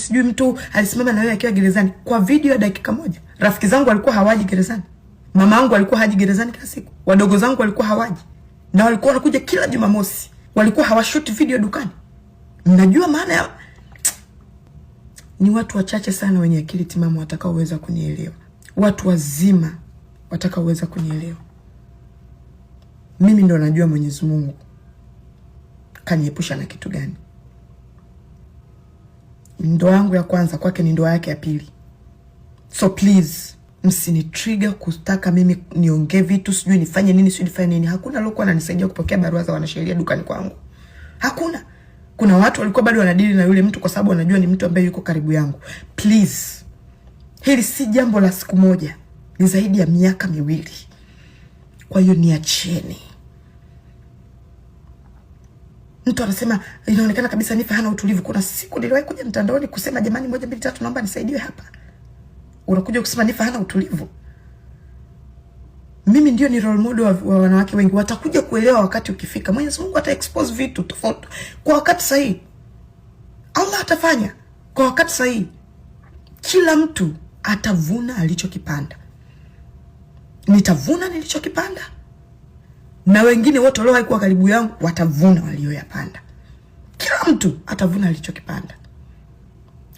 sijui mtu alisimama na wewe akiwa gerezani kwa video ya dakika moja. Rafiki zangu walikuwa hawaji gerezani. Mama yangu alikuwa haji gerezani kila siku. Wadogo zangu walikuwa hawaji. Na walikuwa wanakuja kila Jumamosi. Walikuwa hawashoot video dukani. Mnajua maana ya ni watu wachache sana wenye akili timamu watakaoweza kunielewa. Watu wazima watakaoweza kunielewa. Mimi ndo najua Mwenyezi Mungu kaniepusha na kitu gani. Ndoa yangu ya kwanza kwake ni ndoa yake ya pili. So please, msini trigger kutaka mimi niongee vitu, sijui nifanye nini, sijui nifanye nini. Hakuna lokuwa ananisaidia kupokea barua za wanasheria dukani kwangu. Hakuna. Kuna watu walikuwa bado wanadili na yule mtu kwa sababu wanajua ni mtu ambaye yuko karibu yangu. Please. Hili si jambo la siku moja. Ni zaidi ya miaka 2. Kwa hiyo niacheni. Mtu anasema inaonekana kabisa Nifa hana utulivu. Kuna siku niliwahi kuja mtandaoni kusema jamani 1 2 3 naomba nisaidiwe hapa. Unakuja kusema Nifa hana utulivu. Mimi ndio ni role model wa wanawake wengi. Watakuja kuelewa wakati ukifika. Mwenyezi Mungu ata expose vitu tofauti kwa wakati sahihi. Allah atafanya kwa wakati sahihi. Kila mtu atavuna alichokipanda. Nitavuna nilichokipanda. Na wengine wote walio haikuwa karibu yangu watavuna walioyapanda. Kila mtu atavuna alichokipanda.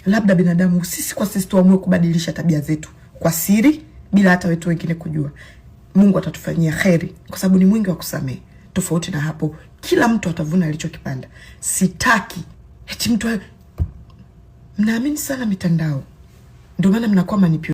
Labda binadamu sisi kwa sisi tuamue kubadilisha tabia zetu kwa siri bila hata wetu wengine kujua. Mungu atatufanyia kheri kwa sababu ni mwingi wa kusamehe. Tofauti na hapo, kila mtu atavuna alichokipanda. Sitaki eti mtu mnaamini sana mitandao. Ndio maana mnakuwa manipulated.